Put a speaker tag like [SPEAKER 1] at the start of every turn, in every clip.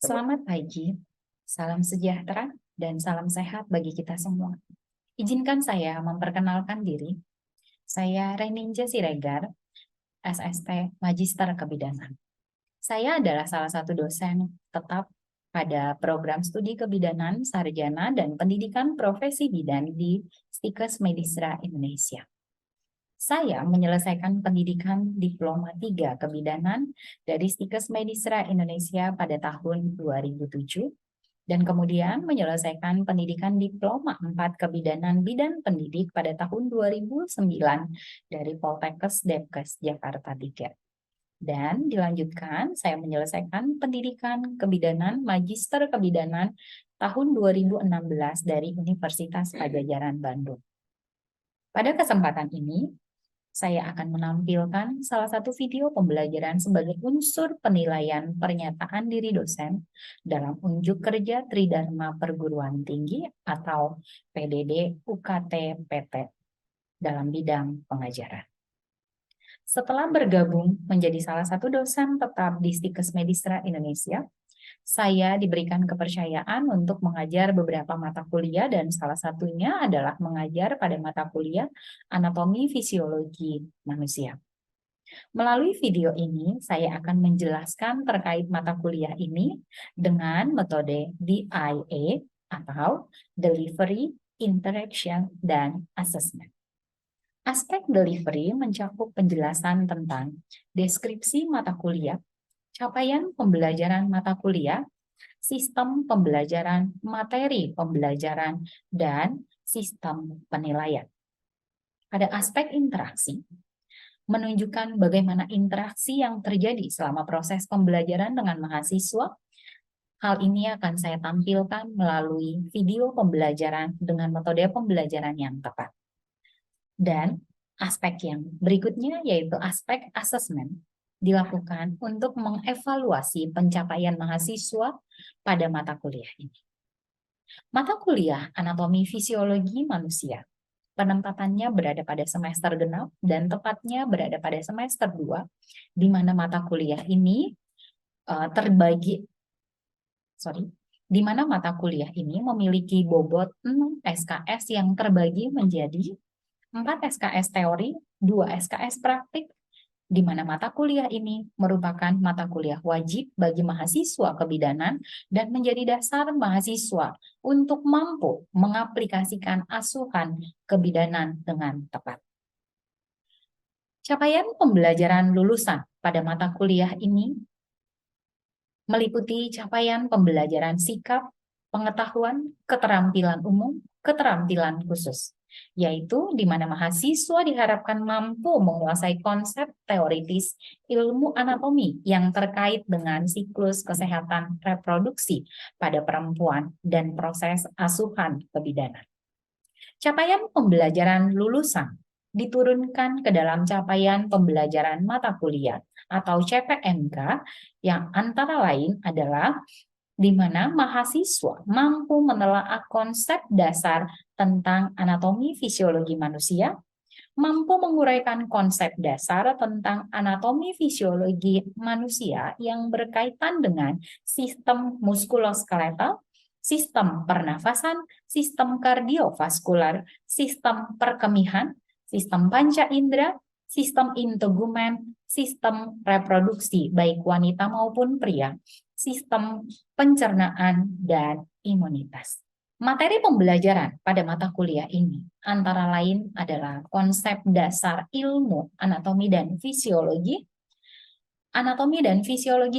[SPEAKER 1] Selamat pagi, salam sejahtera, dan salam sehat bagi kita semua. Izinkan saya memperkenalkan diri. Saya Reninja Siregar, SST Magister Kebidanan. Saya adalah salah satu dosen tetap pada program studi kebidanan, sarjana, dan pendidikan profesi bidan di Stikes Medistra Indonesia. Saya menyelesaikan pendidikan Diploma 3 Kebidanan dari Stikes Medistra Indonesia pada tahun 2007 dan kemudian menyelesaikan pendidikan Diploma 4 Kebidanan Bidan Pendidik pada tahun 2009 dari Poltekkes Depkes Jakarta 3. Dan dilanjutkan saya menyelesaikan pendidikan Kebidanan Magister Kebidanan tahun 2016 dari Universitas Padjadjaran Bandung. Pada kesempatan ini, saya akan menampilkan salah satu video pembelajaran sebagai unsur penilaian pernyataan diri dosen dalam unjuk kerja Tridharma Perguruan Tinggi atau PDD UKT PT dalam bidang pengajaran. Setelah bergabung menjadi salah satu dosen tetap di Stikes Medistra Indonesia, saya diberikan kepercayaan untuk mengajar beberapa mata kuliah dan salah satunya adalah mengajar pada mata kuliah anatomi fisiologi manusia. Melalui video ini, saya akan menjelaskan terkait mata kuliah ini dengan metode DIA atau Delivery, Interaction, dan Assessment. Aspek delivery mencakup penjelasan tentang deskripsi mata kuliah, capaian pembelajaran mata kuliah, sistem pembelajaran, materi pembelajaran, dan sistem penilaian. Pada aspek interaksi, menunjukkan bagaimana interaksi yang terjadi selama proses pembelajaran dengan mahasiswa. Hal ini akan saya tampilkan melalui video pembelajaran dengan metode pembelajaran yang tepat. Dan aspek yang berikutnya yaitu aspek asesmen dilakukan untuk mengevaluasi pencapaian mahasiswa pada mata kuliah ini. Mata kuliah anatomi fisiologi manusia penempatannya berada pada semester genap dan tepatnya berada pada semester 2, di mana mata kuliah ini di mana mata kuliah ini memiliki bobot 6 SKS yang terbagi menjadi 4 SKS teori, 2 SKS praktik, di mana mata kuliah ini merupakan mata kuliah wajib bagi mahasiswa kebidanan dan menjadi dasar mahasiswa untuk mampu mengaplikasikan asuhan kebidanan dengan tepat. Capaian pembelajaran lulusan pada mata kuliah ini meliputi capaian pembelajaran sikap, pengetahuan, keterampilan umum, keterampilan khusus, yaitu di mana mahasiswa diharapkan mampu menguasai konsep teoritis ilmu anatomi yang terkait dengan siklus kesehatan reproduksi pada perempuan dan proses asuhan kebidanan. Capaian pembelajaran lulusan diturunkan ke dalam capaian pembelajaran mata kuliah atau CPMK yang antara lain adalah di mana mahasiswa mampu menelaah konsep dasar tentang anatomi fisiologi manusia, mampu menguraikan konsep dasar tentang anatomi fisiologi manusia yang berkaitan dengan sistem muskuloskeletal, sistem pernafasan, sistem kardiovaskular, sistem perkemihan, sistem panca indera, sistem integumen, sistem reproduksi baik wanita maupun pria, sistem pencernaan, dan imunitas. Materi pembelajaran pada mata kuliah ini antara lain adalah konsep dasar ilmu anatomi dan fisiologi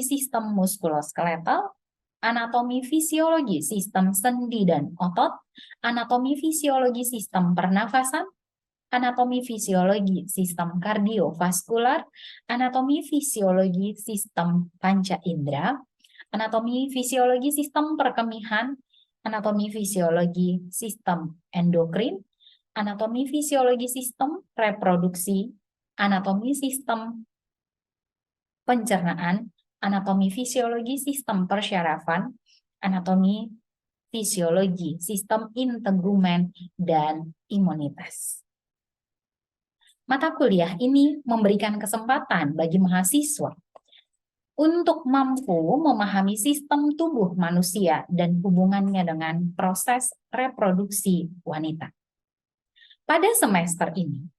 [SPEAKER 1] sistem muskuloskeletal, anatomi fisiologi sistem sendi dan otot, anatomi fisiologi sistem pernafasan, anatomi fisiologi sistem kardiovaskular, anatomi fisiologi sistem panca indera, anatomi fisiologi sistem perkemihan, anatomi fisiologi sistem endokrin, anatomi fisiologi sistem reproduksi, anatomi sistem pencernaan, anatomi fisiologi sistem persyarafan, anatomi fisiologi sistem integumen, dan imunitas. Mata kuliah ini memberikan kesempatan bagi mahasiswa untuk mampu memahami sistem tubuh manusia dan hubungannya dengan proses reproduksi wanita. Pada semester ini,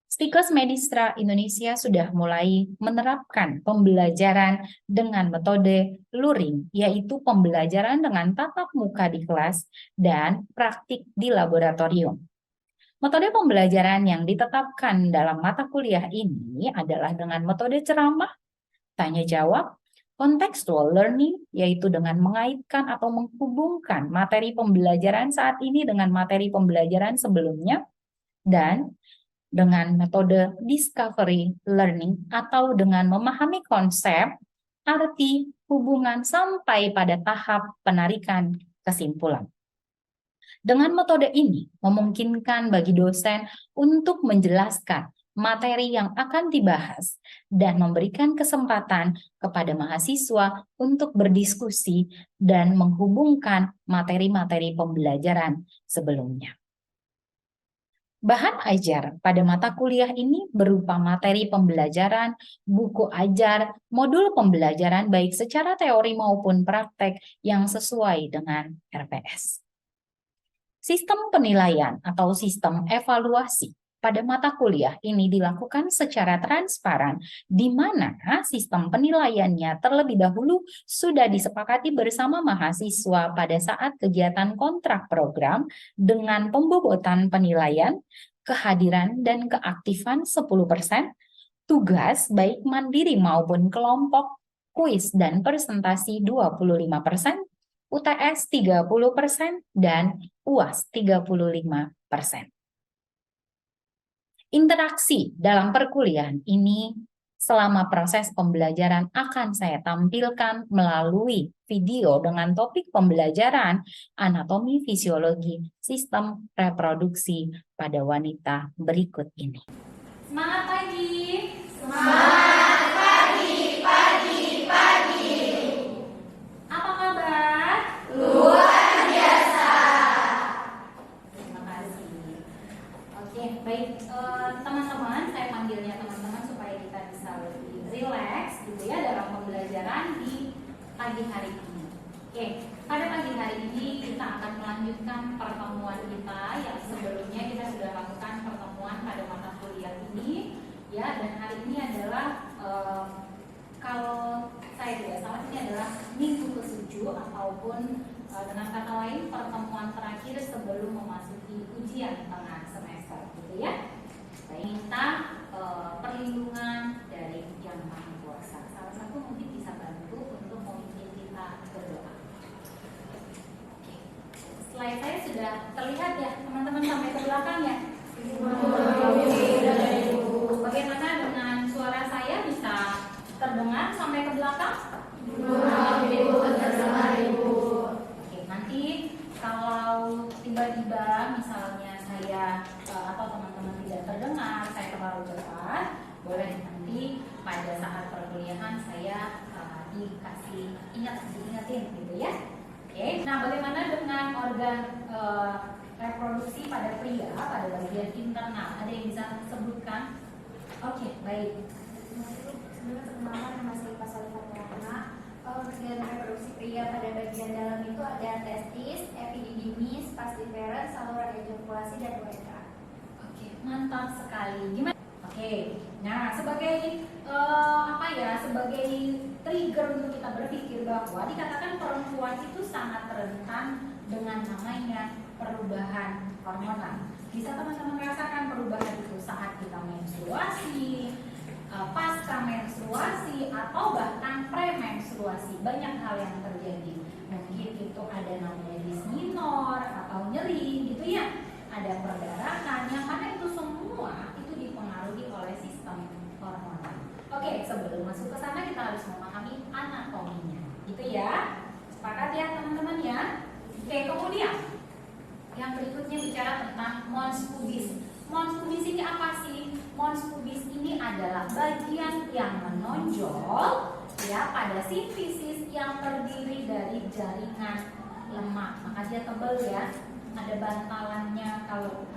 [SPEAKER 1] Stikes Medistra Indonesia sudah mulai menerapkan pembelajaran dengan metode luring, yaitu pembelajaran dengan tatap muka di kelas dan praktik di laboratorium. Metode pembelajaran yang ditetapkan dalam mata kuliah ini adalah dengan metode ceramah, tanya jawab, contextual learning, yaitu dengan mengaitkan atau menghubungkan materi pembelajaran saat ini dengan materi pembelajaran sebelumnya, dan dengan metode discovery learning atau dengan memahami konsep, arti, hubungan sampai pada tahap penarikan kesimpulan. Dengan metode ini memungkinkan bagi dosen untuk menjelaskan materi yang akan dibahas dan memberikan kesempatan kepada mahasiswa untuk berdiskusi dan menghubungkan materi-materi pembelajaran sebelumnya. Bahan ajar pada mata kuliah ini berupa materi pembelajaran, buku ajar, modul pembelajaran baik secara teori maupun praktek yang sesuai dengan RPS. Sistem penilaian atau sistem evaluasi pada mata kuliah ini dilakukan secara transparan, di mana sistem penilaiannya terlebih dahulu sudah disepakati bersama mahasiswa pada saat kegiatan kontrak program dengan pembobotan penilaian, kehadiran dan keaktifan 10%, tugas baik mandiri maupun kelompok, kuis dan presentasi 25%, UTS 30%, dan UAS 35%. Interaksi dalam perkuliahan ini selama proses pembelajaran akan saya tampilkan melalui video dengan topik pembelajaran anatomi fisiologi sistem reproduksi pada wanita berikut ini. Semangat pagi! Semangat pagi, pagi, pagi! Apa kabar? Luar biasa! Terima kasih. Oke, baik. Teman-teman, saya panggilnya teman-teman supaya kita bisa lebih rileks gitu ya dalam pembelajaran di pagi hari ini. Oke, pada pagi hari ini kita akan melanjutkan pertemuan kita yang sebelumnya kita sudah lakukan pertemuan pada mata kuliah ini ya, dan hari ini adalah kalau saya tidak salah ini adalah minggu ke-7 ataupun dengan kata lain pertemuan terakhir sebelum memasuki ujian tengah semester gitu ya. Minta perlindungan dari Yang Maha Kuasa. Salah satu mungkin bisa bantu untuk memimpin kita berdoa. Oke. Slide saya sudah terlihat ya teman-teman sampai ke belakang ya. Bagaimana dengan suara saya, bisa terdengar sampai ke belakang? Oke, nanti kalau tiba-tiba misalnya saya atau teman-teman tidak terdengar, saya terlalu cepat, boleh nanti pada saat perkuliahan saya dikasih diingetin gitu ya. Oke, nah bagaimana dengan organ reproduksi pada pria pada bagian internal? Ada yang bisa sebutkan? Oke, baik.
[SPEAKER 2] Sebenarnya perkenalkan nama saya Pasal Fatima. Organ reproduksi pria pada bagian dalam itu ada testis, epididymis, pastiferens, saluran ejakulasi, dan uretra.
[SPEAKER 1] Oke, mantap sekali. Gimana? Oke, nah sebagai sebagai trigger untuk kita berpikir bahwa dikatakan perempuan itu sangat rentan dengan namanya perubahan hormonal. Bisa teman-teman merasakan perubahan itu saat kita menstruasi, pasca menstruasi, atau bahkan premenstruasi. Banyak hal yang terjadi. Mungkin itu ada namanya disminor atau nyeri gitu ya. Ada perdarahan yang karena itu semua itu dipengaruhi oleh sistem hormonal. Oke, sebelum masuk ke sana kita harus memahami anatominya. Gitu ya. Sepakat ya teman-teman ya? Oke, kemudian yang berikutnya bicara tentang mons pubis. Mons pubis ini apa sih? Mons pubis ini adalah bagian yang menonjol ya pada sifisis yang terdiri dari jaringan lemak. Maka dia tebal ya. Ada bantalannya, kalau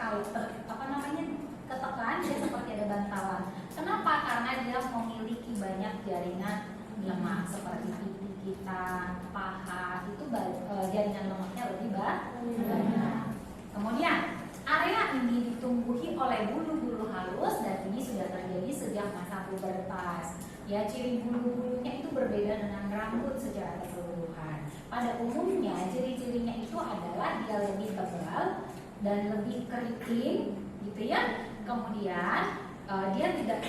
[SPEAKER 1] ketekan dia seperti ada bantalan. Kenapa? Karena dia memiliki banyak jaringan
[SPEAKER 3] lemak seperti pipi kita, paha, itu jaringan lemaknya lebih banyak. Kemudian area ini ditumbuhi oleh bulu-bulu halus dan ini sudah terjadi sejak masa pubertas. Ya, ciri bulu-bulunya itu berbeda dengan rambut secara keseluruhan. Pada umumnya ciri-cirinya itu adalah dia lebih tebal dan lebih keriting, gitu ya. Kemudian dia tidak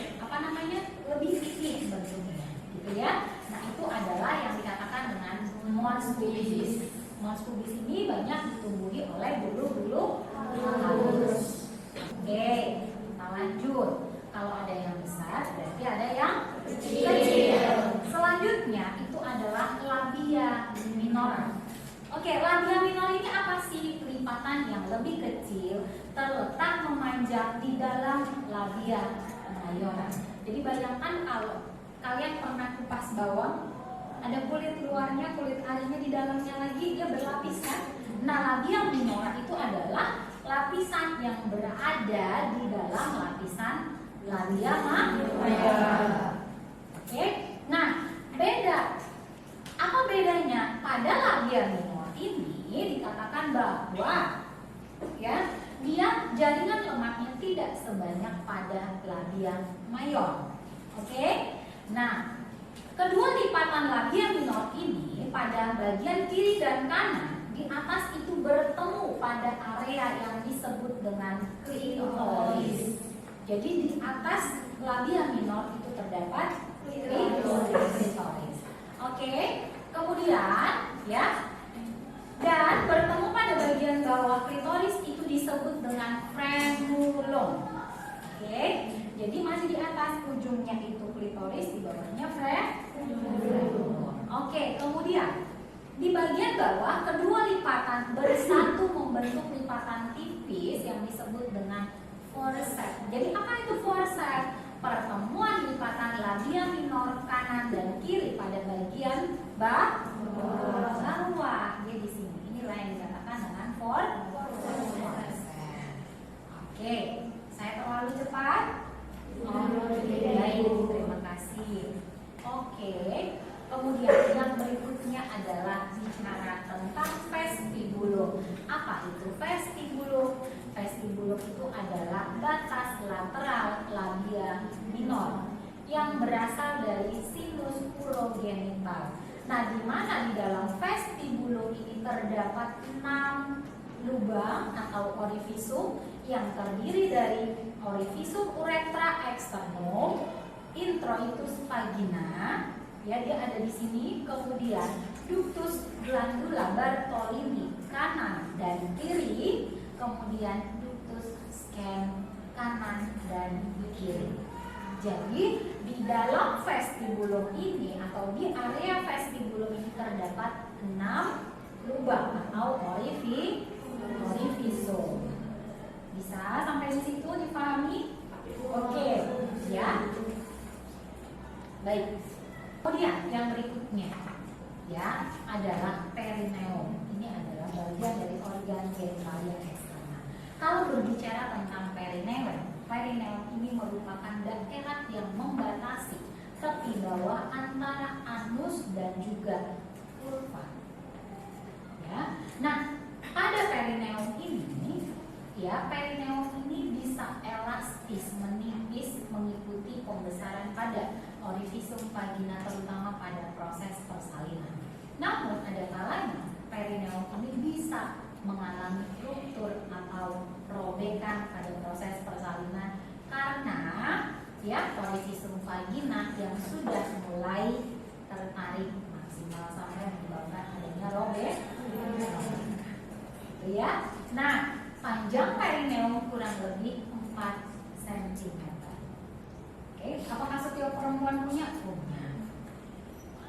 [SPEAKER 3] lebih pipih bentuknya, gitu ya. Nah, itu adalah yang dikatakan dengan mons pubis. Mons pubis ini banyak ditumbuhi oleh bulu-bulu halus. Oke, kita lanjut. Kalau ada yang besar, berarti ada yang kecil. Selanjutnya itu adalah labia minor. Oke, labia minor ini apa sih? Kelipatan yang lebih kecil terletak memanjang di dalam labia major. Jadi bayangkan kalau kalian pernah kupas bawang, ada kulit luarnya, kulit arinya di dalamnya lagi, dia berlapis kan? Nah, labia minor itu adalah lapisan yang berada di dalam lapisan labia major. Oke, nah apa bedanya? Pada labia minor ini dikatakan bahwa ya dia jaringan lemaknya tidak sebanyak pada labia mayor. Oke, nah kedua lipatan labia minor ini pada bagian kiri dan kanan di atas itu bertemu pada area yang disebut dengan klitoris. Jadi di atas labia minor itu terdapat klitoris. Oke, kemudian ya, dan bertemu pada bagian bawah klitoris itu disebut dengan frenulum. Oke, jadi masih di atas ujungnya itu klitoris, di bawahnya frenulum. Oke, kemudian di bagian bawah kedua lipatan bersatu membentuk lipatan tipis yang disebut dengan forceps. Jadi apa itu forceps? Pertemuan lipatan labia minor kanan dan kiri pada bagian bawah. Jadi di sini inilah yang dikatakan dengan forceps. Oke, saya terlalu cepat? Baik, terima kasih. Oke, kemudian yang berikutnya adalah bicara tentang vestibulum. Apa itu vestibulum? Vestibulum itu adalah batas lateral labia minor yang berasal dari sinus urogenital. Nah, di mana di dalam vestibulum ini terdapat 6 lubang atau orificium yang terdiri dari orificium uretra externum, introitus vagina, ya dia ada di sini, kemudian ductus glandula Bartolini kanan dan kiri, kemudian ductus scans kanan dan kiri. Jadi di dalam vestibulum ini atau di area vestibulum ini terdapat 6 lubang atau orificium. Bisa sampai di situ dipahami? Oke, ya. Baik. Kemudian yang berikutnya ya adalah perineum. Ini adalah bagian dari organ genitalia eksternal. Kalau berbicara tentang perineum ini merupakan daerah yang membatasi tepi bawah antara anus dan juga vulva. Ya. Nah, pada perineum ini bisa elastis, menipis mengikuti pembesaran pada orificium vagina terutama pada proses persalinan. Namun ada kalanya perineum ini bisa mengalami ruptur atau robekan pada proses persalinan karena ya orificium vagina yang sudah mulai tertarik maksimal sampai menyebabkan adanya robekan. Ya. Nah, panjang perineum kurang lebih 4 cm. Oke, apakah setiap perempuan punya? Punya.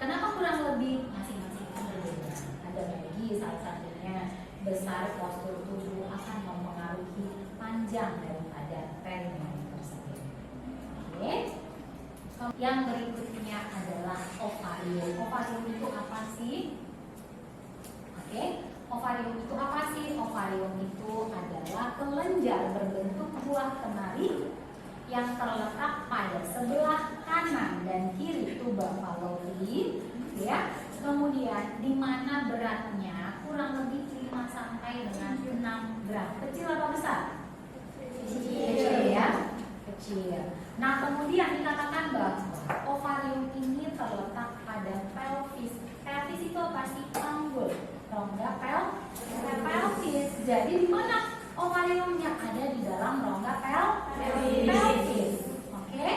[SPEAKER 3] Kenapa kurang lebih? Masing-masing berbeda. Ada medis, salah satunya besar postur tubuh akan mempengaruhi panjang daripada perineum tersebut. Oke. Yang berikutnya adalah ovarium. Ovarium itu apa sih? Oke. Ovarium itu apa sih? Ovarium itu adalah kelenjar berbentuk buah kenari yang terletak pada sebelah kanan dan kiri tuba fallopi, ya. Kemudian di mana beratnya kurang lebih 5 sampai dengan 6 gram. Kecil atau besar? Kecil ya, kecil. Nah, kemudian dikatakan bahwa ovarium ini terletak pada pelvis. Pelvis itu pasti panggul, rongga pelvis. Jadi di mana ovariumnya? Ada di dalam rongga pelvis. Oke.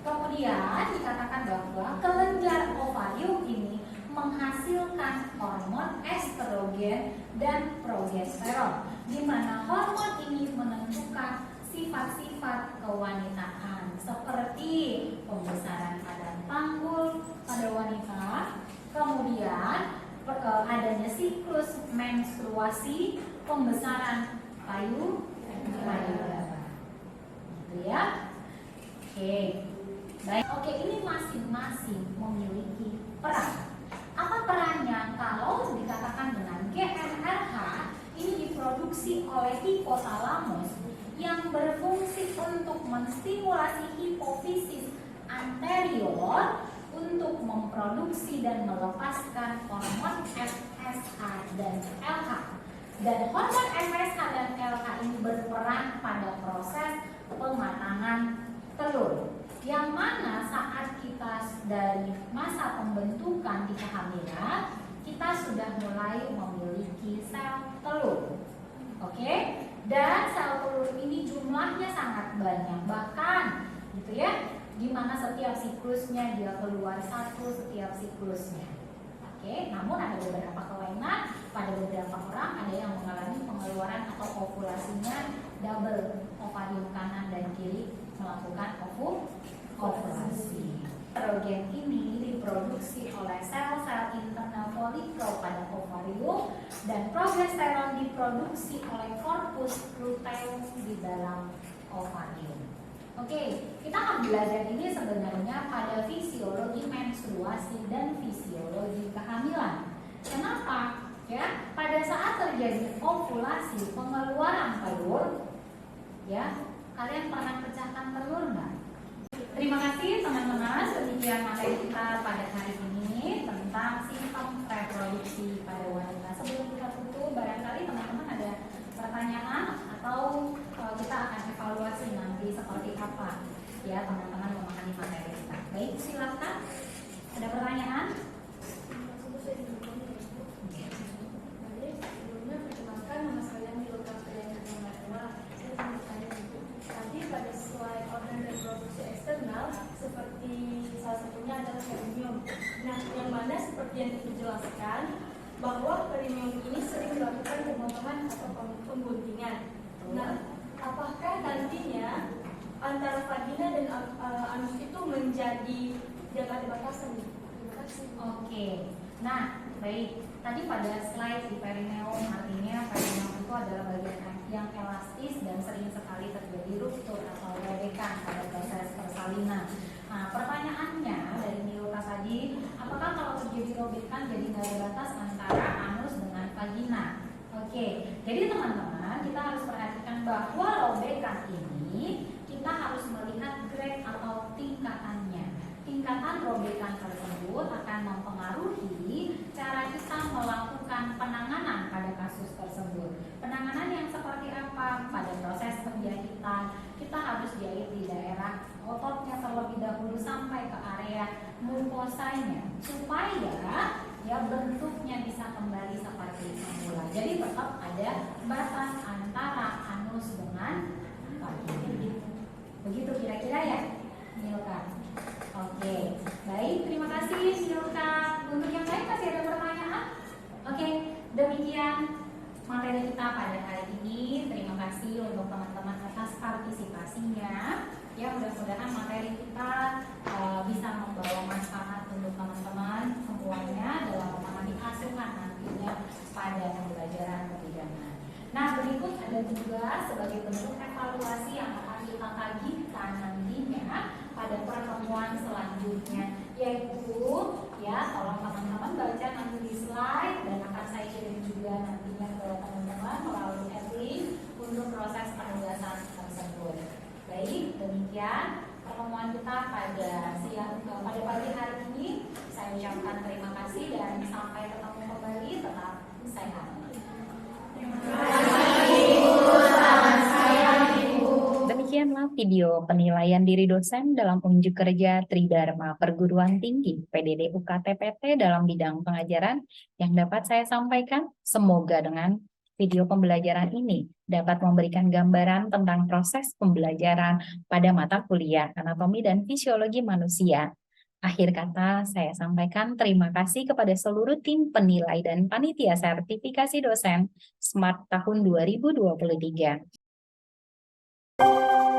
[SPEAKER 3] Kemudian dikatakan bahwa kelenjar ovarium ini menghasilkan hormon estrogen dan progesteron, di mana hormon ini menentukan sifat-sifat kewanitaan seperti pembesaran pada panggul pada wanita, kemudian adanya siklus menstruasi, pembesaran payudara, gitu ya. Oke, baik. Oke, ini masing-masing memiliki peran. Apa perannya? Kalau dikatakan dengan GnRH ini diproduksi oleh hipotalamus yang berfungsi untuk menstimulasi hipofisis anterior untuk memproduksi dan melepaskan hormon FSH dan LH. Dan hormon FSH dan LH ini berperan pada proses pematangan telur, yang mana saat kita dari masa pembentukan di kehamilan, kita sudah mulai memiliki sel telur. Oke? Dan sel telur ini jumlahnya sangat banyak, bahkan gitu ya, di mana setiap siklusnya dia keluar satu setiap siklusnya. Oke, namun ada beberapa kelainan pada beberapa orang, ada yang mengalami pengeluaran atau ovulasinya double, ovarium kanan dan kiri melakukan ovulasi. Estrogen ini diproduksi oleh sel-sel internal folikel pada ovarium dan progesteron diproduksi oleh korpus luteum di dalam ovarium. Oke, kita akan belajar ini sebenarnya pada fisiologi menstruasi dan fisiologi kehamilan. Kenapa? Ya, pada saat terjadi ovulasi, pengeluaran telur, ya, kalian pernah pecahkan telur nggak? Terima kasih teman-teman, demikian materi kita pada hari ini tentang sistem reproduksi pada wanita. Sebelum kita tutup, barangkali teman-teman ada pertanyaan atau kita akan evaluasi nanti seperti apa ya teman-teman memahami materi kita. Baik, silakan. Ada pertanyaan?
[SPEAKER 2] Sebelumnya perkenalkan, nama saya Miluka Priyanka. Tadi pada slide organ reproduksi eksternal seperti salah satunya adalah perineum. Nah, yang mana seperti yang dijelaskan bahwa perineum ini sering melakukan pemotongan atau pengguntingan. Nah, apakah nantinya antara vagina dan anus itu menjadi tidak ada batasan? Terima kasih.
[SPEAKER 3] Oke. Nah, baik. Tadi pada slide di perineum, artinya perineum itu adalah bagian yang elastis dan sering sekali terjadi ruptur atau robekan pada proses persalinan. Nah, pertanyaannya dari Miluka tadi, apakah kalau terjadi robekan jadi nggak ada batas antara anus dengan vagina? Oke, jadi teman-teman kita harus perhatikan bahwa robekan ini kita harus melihat grade atau tingkatannya. Tingkatan robekan tersebut akan mempengaruhi cara kita melakukan penanganan pada kasus tersebut. Penanganan yang seperti apa? Pada proses penjahitan, kita harus jahit di daerah ototnya terlebih dahulu sampai ke area mukosanya supaya ya bentuknya bisa kembali seperti semula. Jadi tetap ada batas antara anus dengan vagina. Begitu kira-kira ya, Milka. Oke, baik, terima kasih Milka. Untuk yang lain masih ada pertanyaan? Oke, demikian materi kita pada hari ini. Terima kasih untuk teman-teman atas partisipasinya. Ya, mudah-mudahan materi kita bisa membawa manfaat untuk teman-teman semuanya dalam memahami asuhan nantinya pada pembelajaran kebidanan. Nah, berikut ada juga sebagai bentuk evaluasi yang akan kita kajikan nantinya pada pertemuan selanjutnya, yaitu ya tolong teman-teman baca nanti di slide dan akan saya kirim juga nantinya ke teman-teman melalui e-link untuk proses penugasan tersebut. Baik, demikian. sekian pertemuan kita pada pagi hari ini. Saya ucapkan terima kasih dan sampai ketemu kembali, tetap sehat.
[SPEAKER 1] Demikianlah video penilaian diri dosen dalam unjuk kerja Tridharma Perguruan Tinggi PDD UKT-PT dalam bidang pengajaran yang dapat saya sampaikan. Semoga dengan video pembelajaran ini dapat memberikan gambaran tentang proses pembelajaran pada mata kuliah Anatomi dan Fisiologi Manusia. Akhir kata, saya sampaikan terima kasih kepada seluruh tim penilai dan panitia sertifikasi dosen SMART tahun 2023.